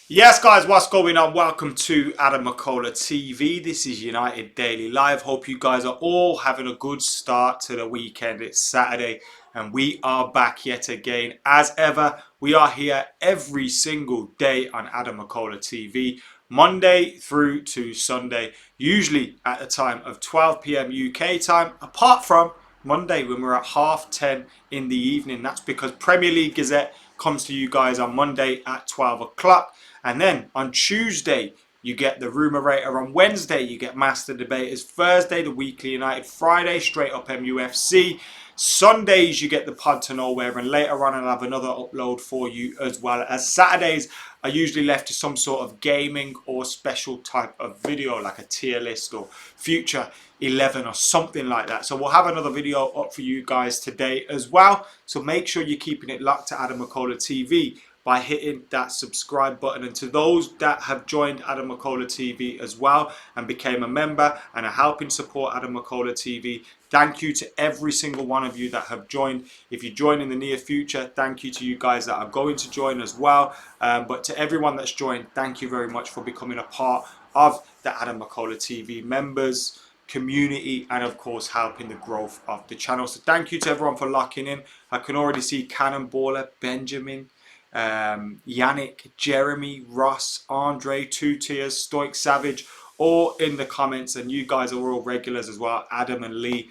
Yes, guys, what's going on? Welcome to AdamMcKola TV. This is United Daily Live. Hope you guys are all having a good start to the weekend. It's Saturday and we are back yet again. As ever, we are here every single day on AdamMcKola TV, Monday through to Sunday, usually at the time of 12 p.m. UK time, apart from Monday when we're at 10:30 in the evening. That's because Premier League Gazette comes to you guys on Monday at 12 o'clock. And then on Tuesday, you get the Rumour Rater. On Wednesday, you get Master Debaters. Thursday, the Weekly United. Friday, Straight Up MUFC. Sundays, you get the Pod to Nowhere. And later on, I'll have another upload for you as well. As Saturdays are usually left to some sort of gaming or special type of video, like a tier list or future 11 or something like that. So we'll have another video up for you guys today as well. So make sure you're keeping it locked to AdamMcKola TV by hitting that subscribe button. And to those that have joined AdamMcKola TV as well and became a member and are helping support AdamMcKola TV, thank you to every single one of you that have joined. If you join in the near future, thank you to you guys that are going to join as well. But to everyone that's joined, thank you very much for becoming a part of the AdamMcKola TV members community and of course helping the growth of the channel. So thank you to everyone for locking in. I can already see Cannonballer, Benjamin, Yannick, Jeremy, Ross, Andre, Two Tears, Stoic Savage, all in the comments, and you guys are all regulars as well, Adam and Lee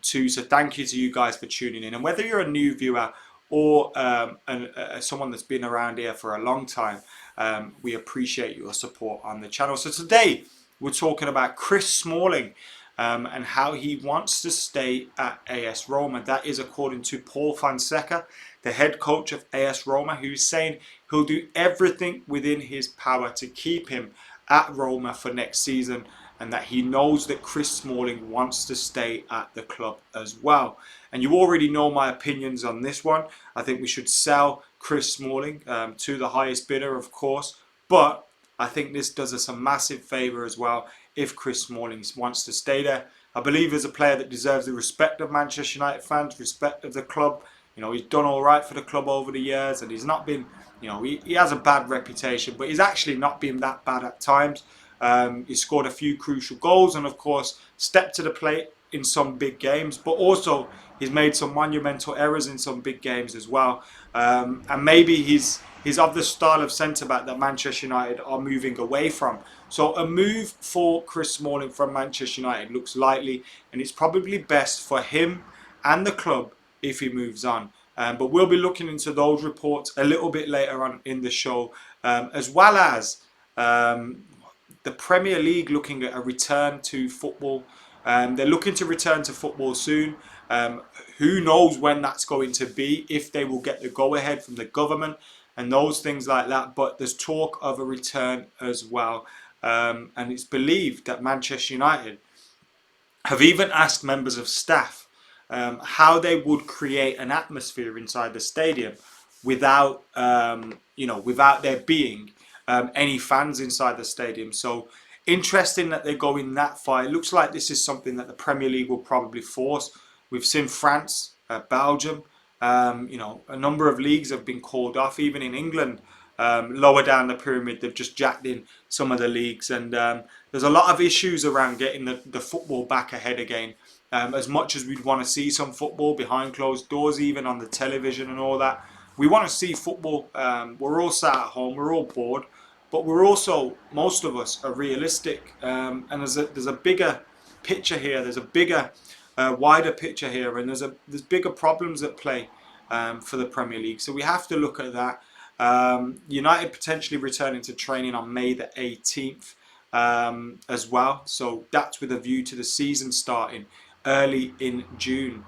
too. So thank you to you guys for tuning in. And whether you're a new viewer or someone that's been around here for a long time, we appreciate your support on the channel. So today we're talking about Chris Smalling and how he wants to stay at AS Roma. That is according to Paul Fonseca, the head coach of AS Roma, who's saying he'll do everything within his power to keep him at Roma for next season, and that he knows that Chris Smalling wants to stay at the club as well. And you already know my opinions on this one. I think we should sell Chris Smalling to the highest bidder, of course, but I think this does us a massive favour as well if Chris Smalling wants to stay there. I believe he's a player that deserves the respect of Manchester United fans, respect of the club. You know, he's done all right for the club over the years, and he's not been, you know, he has a bad reputation, but he's actually not been that bad at times. He scored a few crucial goals and, of course, stepped to the plate in some big games, but also he's made some monumental errors in some big games as well. And maybe he's of the style of centre-back that Manchester United are moving away from. So a move for Chris Smalling from Manchester United looks likely, and it's probably best for him and the club if he moves on. But we'll be looking into those reports a little bit later on in the show, as well as the Premier League looking at a return to football. They're looking to return to football soon. Who knows when that's going to be, if they will get the go-ahead from the government and those things like that. But there's talk of a return as well. And it's believed that Manchester United have even asked members of staff how they would create an atmosphere inside the stadium without, without there being any fans inside the stadium. So interesting that they're going that far. It looks like this is something that the Premier League will probably force. We've seen France, Belgium, a number of leagues have been called off. Even in England, lower down the pyramid, they've just jacked in some of the leagues. And there's a lot of issues around getting the football back ahead again. As much as we'd want to see some football behind closed doors, even on the television and all that, we want to see football. We're all sat at home, we're all bored, but we're also, most of us are realistic. And there's a bigger picture here. There's a bigger, wider picture here, and there's bigger problems at play for the Premier League. So we have to look at that. United potentially returning to training on May the 18th as well. So that's with a view to the season starting early in June.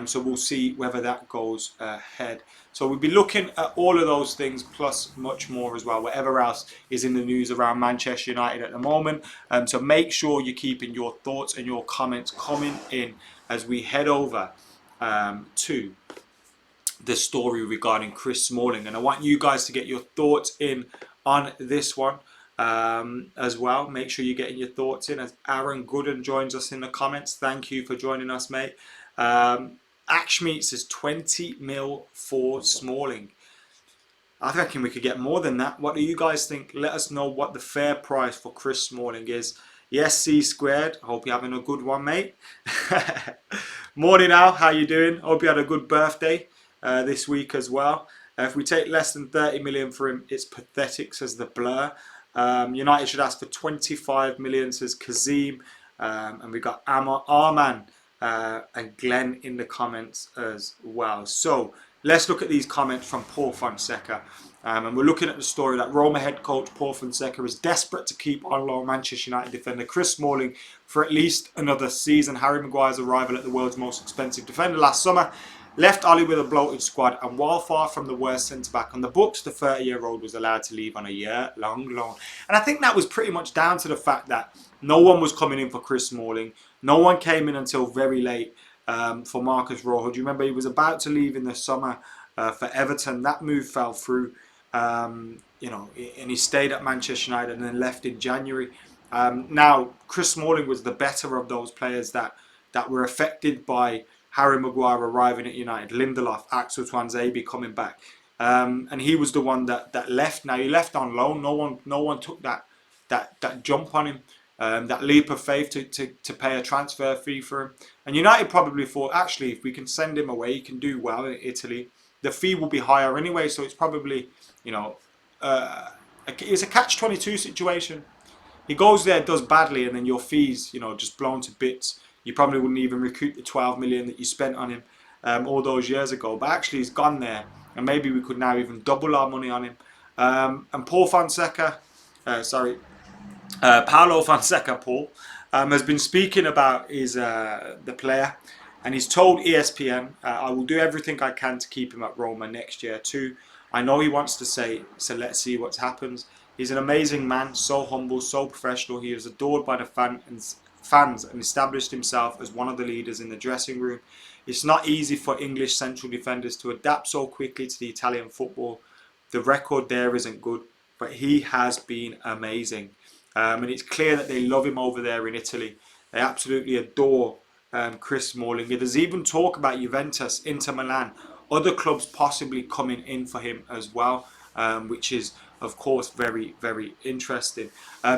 So we'll see whether that goes ahead. So we'll be looking at all of those things plus much more as well, whatever else is in the news around Manchester United at the moment. So make sure you're keeping your thoughts and your comments coming in as we head over to the story regarding Chris Smalling. And I want you guys to get your thoughts in on this one as well. Make sure you're getting your thoughts in as Aaron Gooden joins us in the comments. Thank you for joining us, mate. Ashmeet says 20 mil for Smalling. I reckon we could get more than that. What do you guys think? Let us know what the fair price for Chris Smalling is. Yes, C squared. Hope you're having a good one, mate. Morning, Al. How you doing? Hope you had a good birthday this week as well. If we take less than 30 million for him, it's pathetic, says the Blur. United should ask for 25 million, says Kazim. And we got Arman and Glenn in the comments as well. So let's look at these comments from Paul Fonseca. And we're looking at the story that Roma head coach Paul Fonseca is desperate to keep on loan Manchester United defender Chris Smalling for at least another season. Harry Maguire's arrival at the world's most expensive defender last summer left Ollie with a bloated squad, and while far from the worst centre-back on the books, the 30-year-old was allowed to leave on a year-long loan. And I think that was pretty much down to the fact that no one was coming in for Chris Smalling. No one came in until very late for Marcus Rojo. Do you remember he was about to leave in the summer for Everton? That move fell through, and he stayed at Manchester United and then left in January. Now, Chris Smalling was the better of those players that were affected by Harry Maguire arriving at United, Lindelof, Axel Tuanzebe coming back, and he was the one that left. Now he left on loan. No one took that jump on him, that leap of faith to pay a transfer fee for him. And United probably thought, actually, if we can send him away, he can do well in Italy. The fee will be higher anyway, so it's probably it's a catch-22 situation. He goes there, does badly, and then your fees, just blown to bits. You probably wouldn't even recoup the 12 million that you spent on him all those years ago. But actually, he's gone there, and maybe we could now even double our money on him. And Paul Fonseca, Paulo Fonseca, has been speaking about the player, and he's told ESPN, I will do everything I can to keep him at Roma next year too. I know he wants to say, so let's see what happens. He's an amazing man, so humble, so professional. He is adored by the fans and established himself as one of the leaders in the dressing room. It's not easy for English central defenders to adapt so quickly to the Italian football. The record there isn't good, but he has been amazing. And it's clear that they love him over there in Italy. They absolutely adore Chris Smalling. There's even talk about Juventus, Inter Milan, other clubs possibly coming in for him as well, which is, of course, very, very interesting.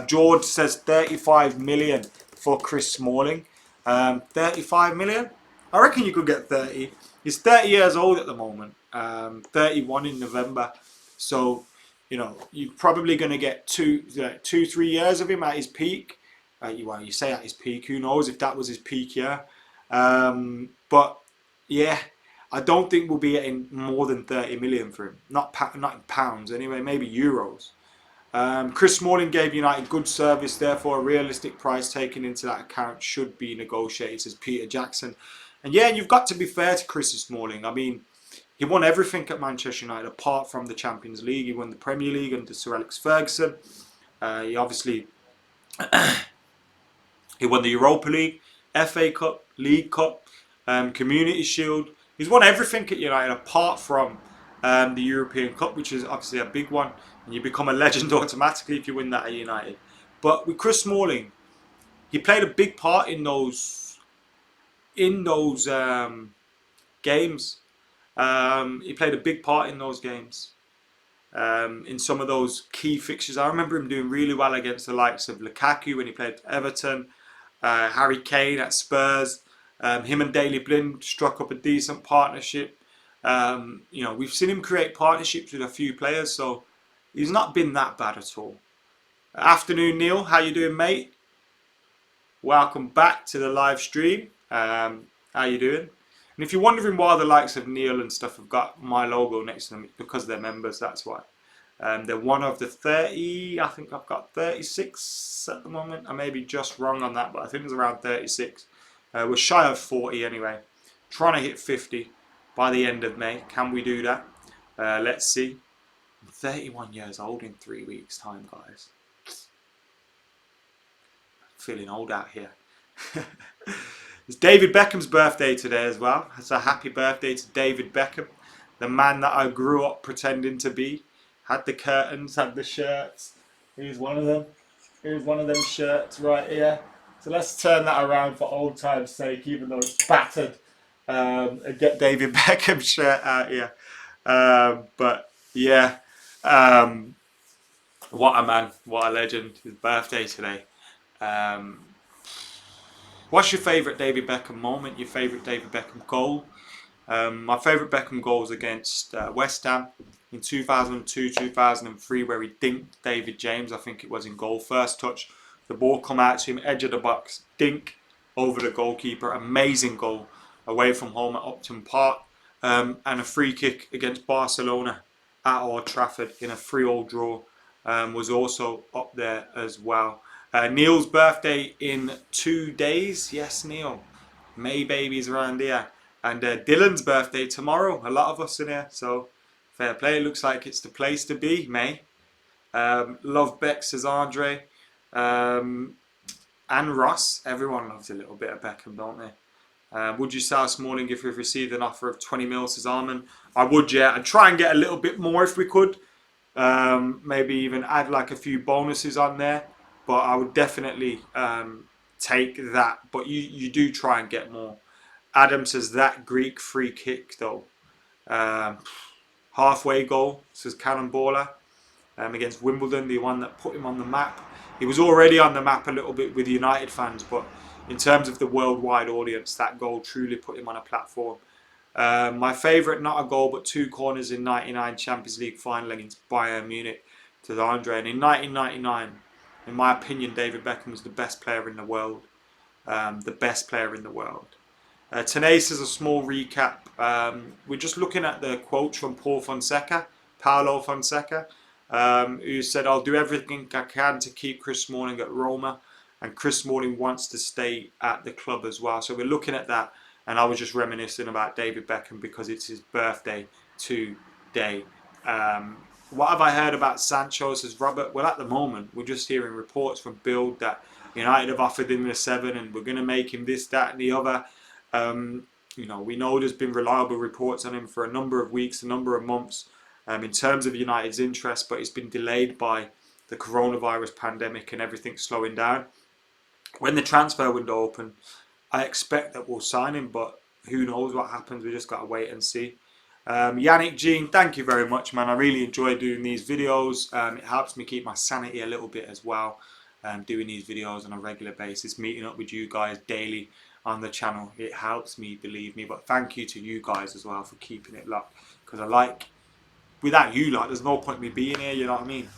George says 35 million for Chris Smalling. 35 million? I reckon you could get 30. He's 30 years old at the moment. 31 in November. So, you're probably going to get 2-3 years of him at his peak. You say at his peak. Who knows if that was his peak year. But, yeah, I don't think we'll be getting more than 30 million for him. Not in pounds anyway, maybe euros. Chris Smalling gave United good service, therefore a realistic price taken into that account should be negotiated, says Peter Jackson. And yeah, you've got to be fair to Chris Smalling. I mean, he won everything at Manchester United apart from the Champions League. He won the Premier League under Sir Alex Ferguson. He obviously he won the Europa League, FA Cup, League Cup, Community Shield. He's won everything at United apart from the European Cup, which is obviously a big one. And you become a legend automatically if you win that at United. But with Chris Smalling, he played a big part in those games. He played a big part in those games. In some of those key fixtures. I remember him doing really well against the likes of Lukaku when he played for Everton, Harry Kane at Spurs. Him and Daley Blind struck up a decent partnership. We've seen him create partnerships with a few players, so he's not been that bad at all. Afternoon, Neil. How you doing, mate? Welcome back to the live stream. How you doing? And if you're wondering why the likes of Neil and stuff have got my logo next to them, it's because they're members, that's why. They're one of the 30, I think I've got 36 at the moment. I may be just wrong on that, but I think it's around 36. We're shy of 40 anyway. Trying to hit 50 by the end of May. Can we do that? Let's see. I'm 31 years old in 3 weeks' time, guys. I'm feeling old out here. It's David Beckham's birthday today as well. It's a happy birthday to David Beckham, the man that I grew up pretending to be. Had the curtains, had the shirts. Here's one of them. Here's one of them shirts right here. So let's turn that around for old time's sake, even though it's battered. And get David Beckham's shirt out here. But yeah, Um, what a man, what a legend. His birthday today. Um, what's your favourite David Beckham moment? Your favourite David Beckham goal? My favourite Beckham goal was against West Ham in 2002, 2003, where he dinked David James, I think it was, in goal. First touch, the ball come out to him, edge of the box, dink over the goalkeeper. Amazing goal away from home at Upton Park. And a free kick against Barcelona at Old Trafford in a 3-3 draw was also up there as well. Neil's birthday in 2 days. Yes, Neil. May babies around here. And Dylan's birthday tomorrow. A lot of us in here, so fair play. Looks like it's the place to be, May. Love Beck, says Andre. And Ross. Everyone loves a little bit of Beckham, don't they? Would you sell Smalling if we've received an offer of 20 mil, says Armin? I would, yeah. I'd try and get a little bit more if we could. Maybe even add like a few bonuses on there. But I would definitely take that. But you do try and get more. Adam says that Greek free kick though. Halfway goal, says Cannonballer, against Wimbledon, the one that put him on the map. He was already on the map a little bit with United fans, but in terms of the worldwide audience, that goal truly put him on a platform. My favourite, not a goal, but 2 corners in '99 Champions League final against Bayern Munich, to Andre. And in 1999, in my opinion, David Beckham was the best player in the world. The best player in the world. Tenace is a small recap. We're just looking at the quotes from Paulo Fonseca, who said, I'll do everything I can to keep Chris Smalling at Roma, and Chris Smalling wants to stay at the club as well. So we're looking at that, and I was just reminiscing about David Beckham because it's his birthday today. What have I heard about Sancho, says Robert? Well, at the moment, we're just hearing reports from Build that United have offered him a 7 and we're going to make him this, that and the other. We know there's been reliable reports on him for a number of weeks, a number of months, in terms of United's interest, but it's been delayed by the coronavirus pandemic and everything slowing down. When the transfer window opens, I expect that we'll sign him, but who knows what happens. We just got to wait and see. Yannick Jean, thank you very much, man. I really enjoy doing these videos. It helps me keep my sanity a little bit as well, doing these videos on a regular basis, meeting up with you guys daily on the channel. It helps me, believe me. But thank you to you guys as well for keeping it locked, because without you lot, there's no point me being here, you know what I mean?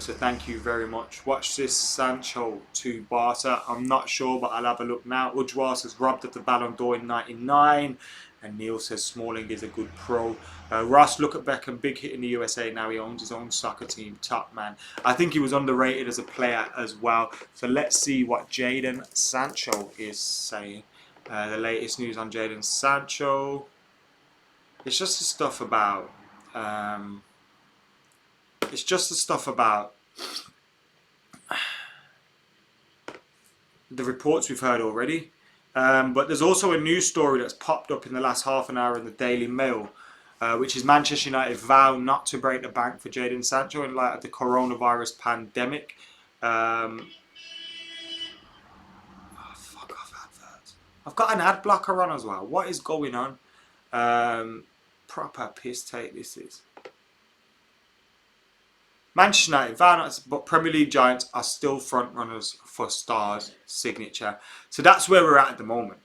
So thank you very much. Watch this, Sancho to Barca. I'm not sure, but I'll have a look now. Ujwa says robbed at the Ballon d'Or in '99. And Neil says Smalling is a good pro. Ross, look at Beckham, big hit in the USA. Now he owns his own soccer team. Top man. I think he was underrated as a player as well. So let's see what Jadon Sancho is saying. The latest news on Jadon Sancho. It's just the stuff about... it's just the stuff about the reports we've heard already. But there's also a news story that's popped up in the last half an hour in the Daily Mail, which is Manchester United vow not to break the bank for Jadon Sancho in light of the coronavirus pandemic. Fuck off adverts. I've got an ad blocker on as well. What is going on? Proper piss take this is. Manchester United, but Premier League giants are still front runners for Star's signature. So that's where we're at the moment.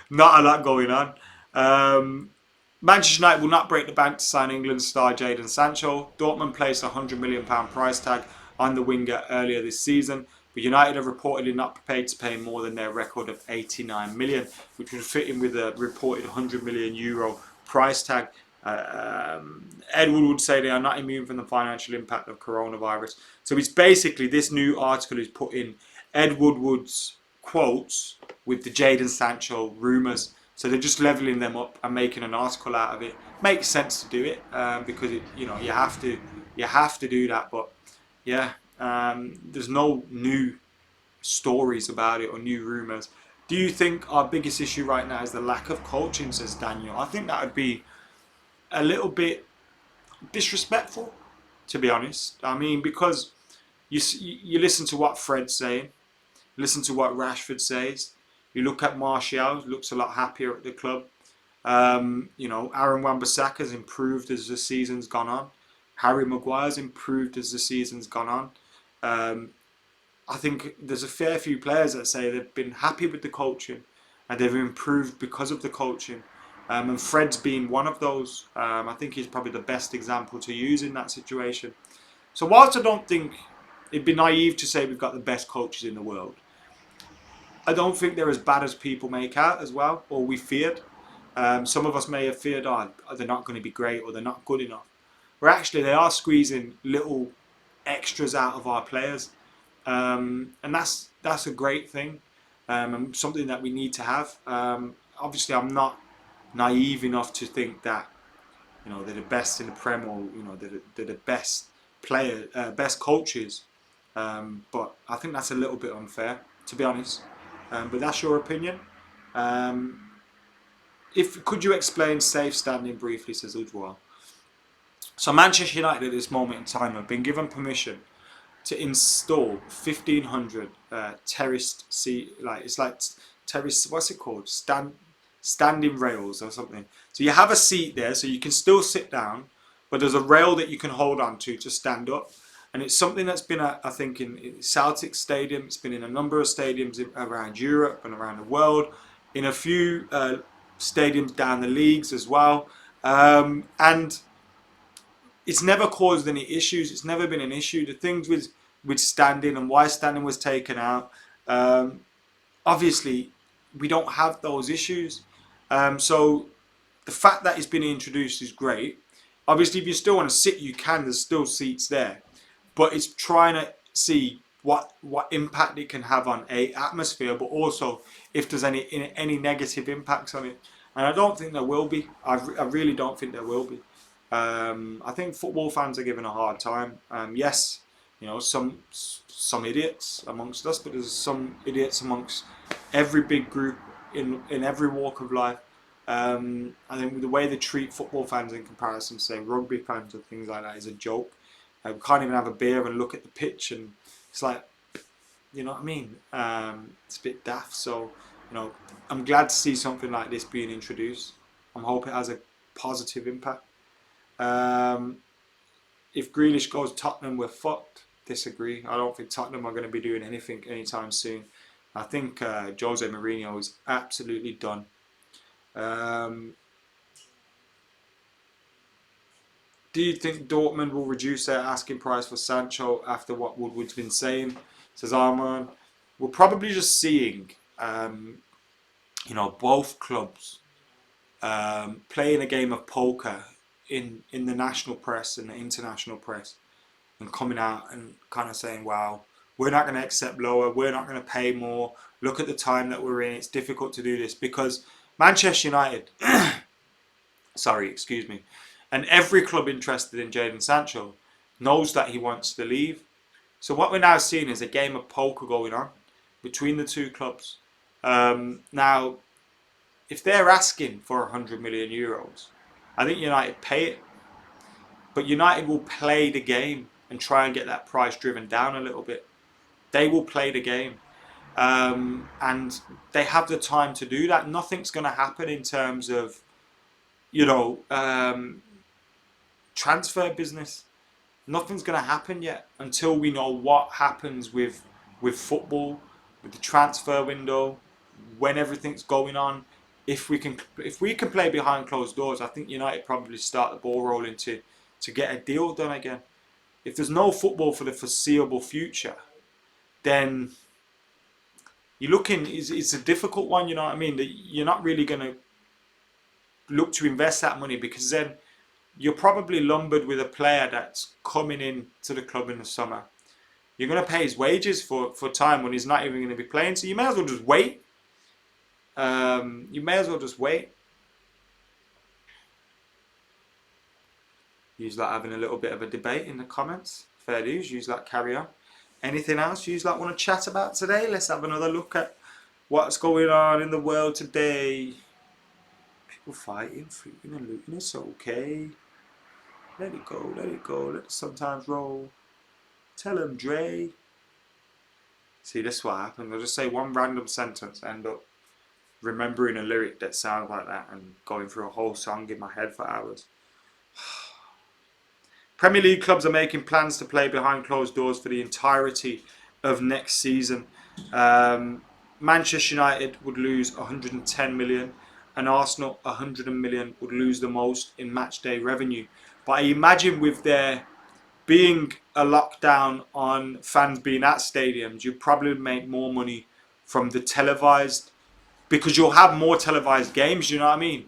Not a lot going on. Manchester United will not break the bank to sign England star Jadon Sancho. Dortmund placed a £100 million price tag on the winger earlier this season, but United are reportedly not prepared to pay more than their record of 89 million, which would fit in with a reported €100 million price tag. Ed Wood would say they are not immune from the financial impact of coronavirus. So it's basically, this new article is put in Ed Woodward's quotes with the Jadon Sancho rumours. So they're just levelling them up and making an article out of it. Makes sense to do it because you have to do that. But yeah, there's no new stories about it or new rumours. Do you think our biggest issue right now is the lack of coaching, says Daniel? I think that would be a little bit disrespectful, to be honest. I mean, because you listen to what Fred's saying, listen to what Rashford says. You look at Martial, looks a lot happier at the club. You know, Aaron Wan-Bissaka's improved as the season's gone on. Harry Maguire's improved as the season's gone on. I think there's a fair few players that say they've been happy with the coaching and they've improved because of the coaching. And Fred's been one of those. I think he's probably the best example to use in that situation. So whilst I don't think it'd be naive to say we've got the best coaches in the world, I don't think they're as bad as people make out as well, or we feared. Some of us may have feared, oh, they're not going to be great or they're not good enough. Where actually they are squeezing little extras out of our players. And that's a great thing, and something that we need to have. Obviously, I'm not naive enough to think that they're the best in the Prem, or they're the best best coaches. But I think that's a little bit unfair, to be honest. But that's your opinion. Um, if could you explain safe standing briefly, says Ujwal. So Manchester United at this moment in time have been given permission to install 1,500 terraced seat, like it's like terraced, what's it called? Standing rails or something. So you have a seat there, so you can still sit down, but there's a rail that you can hold on to stand up. And it's something that's been, I think, in Celtic Stadium. It's been in a number of stadiums around Europe and around the world, in a few stadiums down the leagues as well. And it's never caused any issues. It's never been an issue. The things with standing and why standing was taken out, obviously we don't have those issues. So the fact that it's been introduced is great. Obviously, if you still want to sit, you can. There's still seats there, but it's trying to see what impact it can have on a atmosphere, but also if there's any negative impacts on it. And I don't think there will be. I really don't think there will be. I think football fans are given a hard time. Yes, some idiots amongst us, but there's some idiots amongst every big group in every walk of life. I think the way they treat football fans in comparison to, say, rugby fans and things like that is a joke. We can't even have a beer and look at the pitch, and it's like, you know what I mean? It's a bit daft. So, I'm glad to see something like this being introduced. I hope it has a positive impact. If Grealish goes Tottenham, we're fucked. Disagree. I don't think Tottenham are going to be doing anything anytime soon. I think Jose Mourinho is absolutely done. Do you think Dortmund will reduce their asking price for Sancho after what Woodward's been saying? Says Arman. We're probably just seeing, both clubs playing a game of poker in the national press and the international press, and coming out and kind of saying, wow, we're not going to accept lower, we're not going to pay more, look at the time that we're in, it's difficult to do this, because Manchester United and every club interested in Jadon Sancho knows that he wants to leave. So what we're now seeing is a game of poker going on between the two clubs. Now, if they're asking for 100 million euros, I think United pay it. But United will play the game and try and get that price driven down a little bit. They will play the game. And they have the time to do that. Nothing's going to happen in terms of, transfer business. Nothing's going to happen yet until we know what happens with football, with the transfer window, when everything's going on. If we can play behind closed doors, I think United probably start the ball rolling to get a deal done again. If there's no football for the foreseeable future, then you're looking. It's a difficult one. You know what I mean? That you're not really going to look to invest that money, because then you're probably lumbered with a player that's coming in to the club in the summer. You're going to pay his wages for time when he's not even going to be playing. So you may as well just wait. You's like having a little bit of a debate in the comments. Fair dues. You's like carry on. Anything else you's like want to chat about today? Let's have another look at what's going on in the world today. People fighting, freaking and looting. It's okay. Let it go. Let it go. Let it sometimes roll. Tell him, Dre. See, this is what happens. I'll just say one random sentence, end up remembering a lyric that sounds like that and going through a whole song in my head for hours. Premier League clubs are making plans to play behind closed doors for the entirety of next season. Um, Manchester United would lose 110 million, and Arsenal 100 million would lose the most in match day revenue. But I imagine with there being a lockdown on fans being at stadiums, you probably make more money from the televised, because you'll have more televised games. You know what I mean?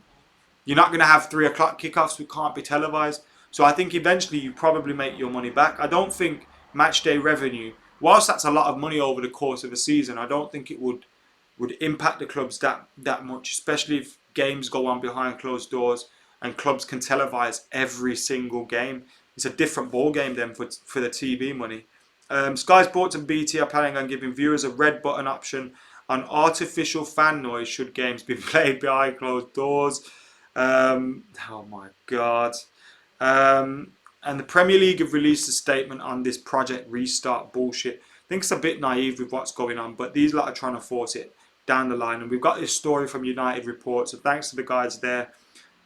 You're not going to have 3 o'clock kickoffs which can't be televised. So I think eventually you probably make your money back. I don't think match day revenue, whilst that's a lot of money over the course of a season, I don't think it would impact the clubs that much, especially if games go on behind closed doors and clubs can televise every single game. It's a different ball game then for the TV money. Sky Sports and BT are planning on giving viewers a red button option on artificial fan noise should games be played behind closed doors. Oh my God. And the Premier League have released a statement on this Project Restart bullshit. I think it's a bit naive with what's going on, but these lot are trying to force it down the line. And we've got this story from United Report, so thanks to the guys there.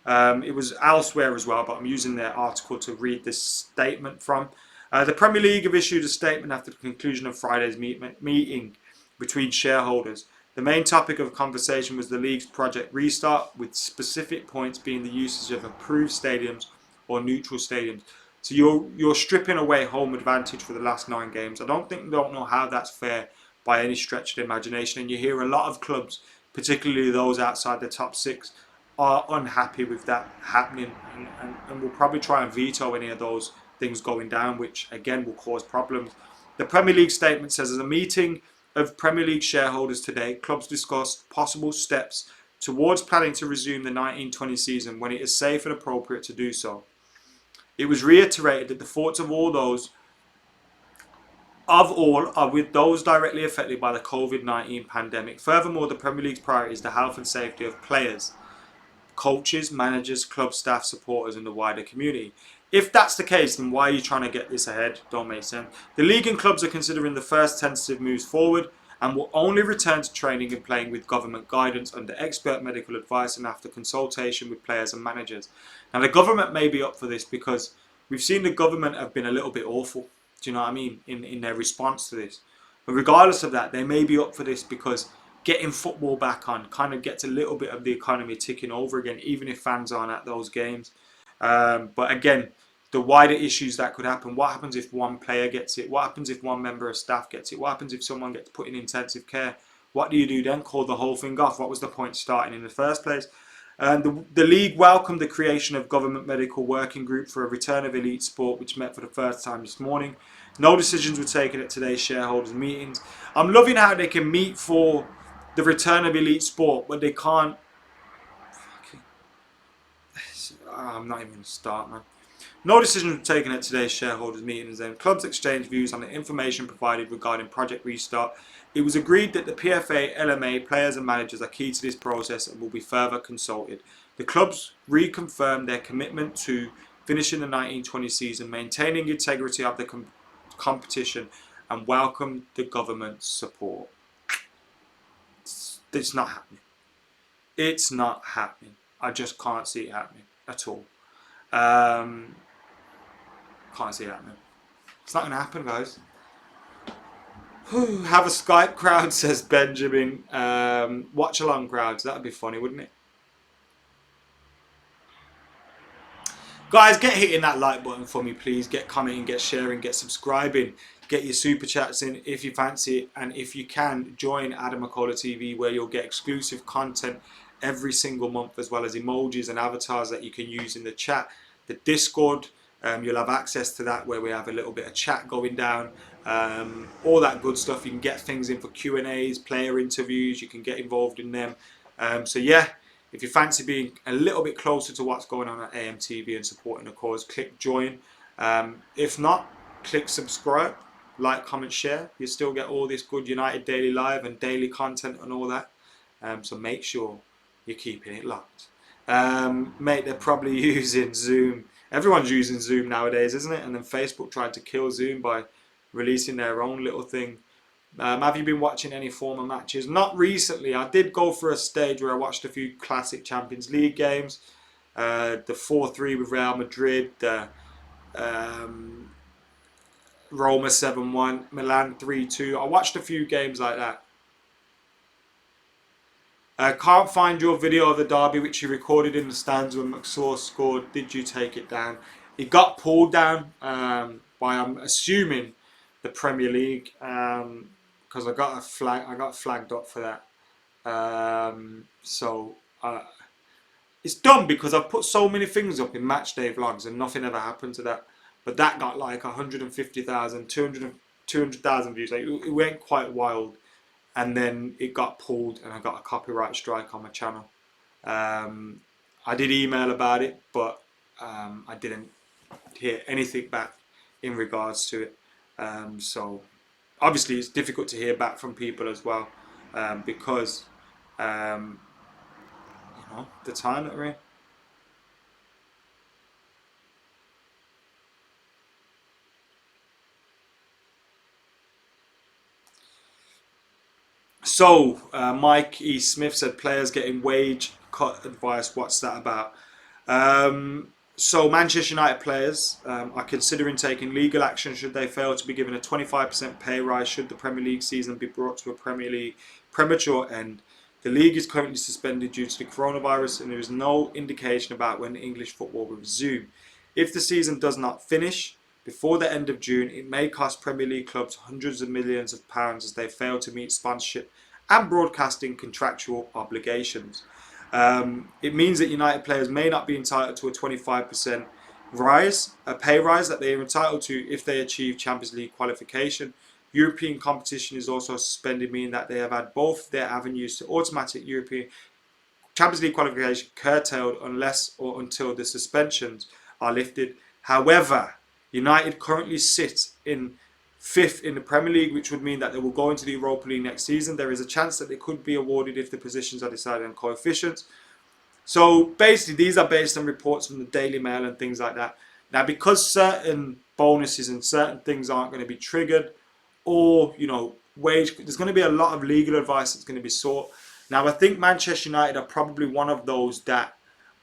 It was elsewhere as well, but I'm using their article to read this statement from. The Premier League have issued a statement after the conclusion of Friday's meeting between shareholders. The main topic of conversation was the league's Project Restart, with specific points being the usage of approved stadiums or neutral stadiums. So you're stripping away home advantage for the last 9 games. I don't know how that's fair by any stretch of the imagination. And you hear a lot of clubs, particularly those outside the top 6, are unhappy with that happening, and will probably try and veto any of those things going down, which again will cause problems. The Premier League statement says, as a meeting of Premier League shareholders today, clubs discussed possible steps towards planning to resume the 1920 season when it is safe and appropriate to do so. It was reiterated that the thoughts of all are with those directly affected by the COVID-19 pandemic. Furthermore, the Premier League's priority is the health and safety of players, coaches, managers, club staff, supporters and the wider community. If that's the case, then why are you trying to get this ahead? Don't make sense. The league and clubs are considering the first tentative moves forward and will only return to training and playing with government guidance under expert medical advice and after consultation with players and managers. Now, the government may be up for this because we've seen the government have been a little bit awful, do you know what I mean, in their response to this. But regardless of that, they may be up for this because getting football back on kind of gets a little bit of the economy ticking over again, even if fans aren't at those games. But again, the wider issues that could happen. What happens if one player gets it? What happens if one member of staff gets it? What happens if someone gets put in intensive care? What do you do then? Call the whole thing off? What was the point starting in the first place? The league welcomed the creation of Government Medical Working Group for a return of elite sport, which met for the first time this morning. No decisions were taken at today's shareholders' meetings. I'm loving how they can meet for the return of elite sport, but they can't. I'm not even going to start, man. No decisions were taken at today's shareholders' meetings, and clubs exchanged views on the information provided regarding Project Restart. It was agreed that the PFA, LMA, players and managers are key to this process and will be further consulted. The clubs reconfirmed their commitment to finishing the 1920 season, maintaining integrity of the competition, and welcomed the government's support. It's not happening. It's not happening. I just can't see it happening at all. Can't see it happening. It's not going to happen, guys. Have a Skype crowd, says Benjamin. Watch along crowds. That would be funny, wouldn't it? Guys, get hitting that like button for me, please. Get commenting, get sharing, get subscribing. Get your super chats in if you fancy it. And if you can, join AdamMcKola TV, where you'll get exclusive content every single month, as well as emojis and avatars that you can use in the chat. The Discord, you'll have access to that, where we have a little bit of chat going down, all that good stuff. You can get things in for Q&As, player interviews, you can get involved in them. So yeah, if you fancy being a little bit closer to what's going on at AMTV and supporting the cause, click join. If not, click subscribe, like, comment, share. You still get all this good United Daily Live and daily content and all that. So make sure you're keeping it locked. Mate, they're probably using Zoom. Everyone's using Zoom nowadays, isn't it? And then Facebook tried to kill Zoom by releasing their own little thing. Have you been watching any former matches? Not recently. I did go for a stage where I watched a few classic Champions League games. The 4-3 with Real Madrid, the um, Roma 7-1, Milan 3-2. I watched a few games like that. Can't find your video of the derby which you recorded in the stands when McKola scored. Did you take it down? It got pulled down by, I'm assuming, the Premier League, because I got a flag. I got flagged up for that. So it's dumb because I've put so many things up in match day vlogs and nothing ever happened to that. But that got like 150,000, 200,000 views. Like, it went quite wild. And then it got pulled and I got a copyright strike on my channel. I did email about it, but I didn't hear anything back in regards to it. So obviously it's difficult to hear back from people as well, because the time that we're in. So, Mike E. Smith said players getting wage cut advice. What's that about? So, Manchester United players are considering taking legal action should they fail to be given a 25% pay rise should the Premier League season be brought to a Premier League premature end. The league is currently suspended due to the coronavirus and there is no indication about when English football will resume. If the season does not finish before the end of June, it may cost Premier League clubs hundreds of millions of pounds as they fail to meet sponsorship and broadcasting contractual obligations. It means that United players may not be entitled to a 25% rise, a pay rise that they are entitled to if they achieve Champions League qualification. European competition is also suspended, meaning that they have had both their avenues to automatic European Champions League qualification curtailed unless or until the suspensions are lifted. However, United currently sit in 5th in the Premier League, which would mean that they will go into the Europa League next season. There is a chance that they could be awarded if the positions are decided on coefficients. So basically, these are based on reports from the Daily Mail and things like that. Now, because certain bonuses and certain things aren't going to be triggered, or wage, there's going to be a lot of legal advice that's going to be sought. Now, I think Manchester United are probably one of those that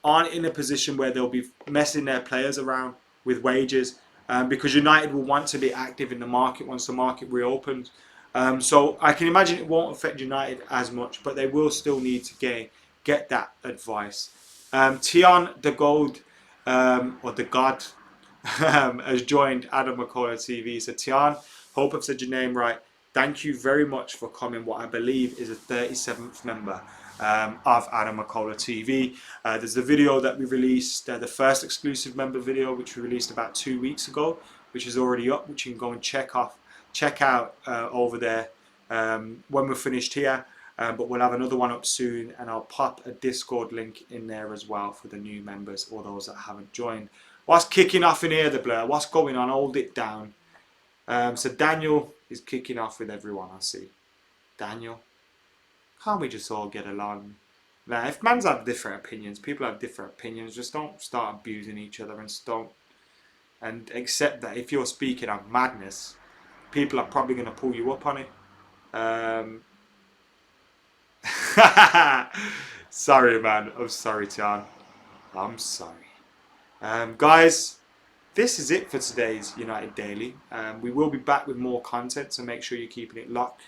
aren't in a position where they'll be messing their players around with wages, because United will want to be active in the market once the market reopens. So I can imagine it won't affect United as much, but they will still need to get that advice. Tion the Gold, or the God, has joined AdamMcKola TV. So Tion, hope I've said your name right. Thank you very much for coming what I believe is a 37th member of AdamMcKola TV. There's the video that we released, the first exclusive member video, which we released about 2 weeks ago, which is already up, which you can go and check out over there when we're finished here. But we'll have another one up soon, and I'll pop a Discord link in there as well for the new members or those that haven't joined. What's kicking off in here, the Blur? What's going on? Hold it down. So Daniel is kicking off with everyone, I see. Daniel, can't we just all get along? Now, if man's have different opinions, people have different opinions, just don't start abusing each other and accept that if you're speaking of madness, people are probably going to pull you up on it. Sorry, man. I'm sorry, Tian. I'm sorry. Guys, this is it for today's United Daily. We will be back with more content, so make sure you're keeping it locked.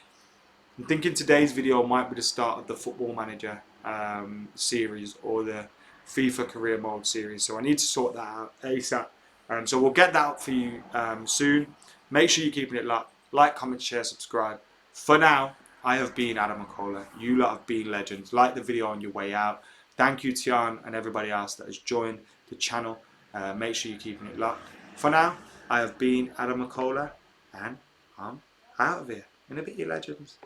I'm thinking today's video might be the start of the Football Manager series or the FIFA Career Mode series, so I need to sort that out ASAP. So we'll get that up for you soon. Make sure you're keeping it locked. Like, comment, share, subscribe. For now, I have been AdamMcKola. You lot have been legends. Like the video on your way out. Thank you, Tian, and everybody else that has joined the channel. Make sure you're keeping it locked. For now, I have been AdamMcKola, and I'm out of here. In a bit, you legends.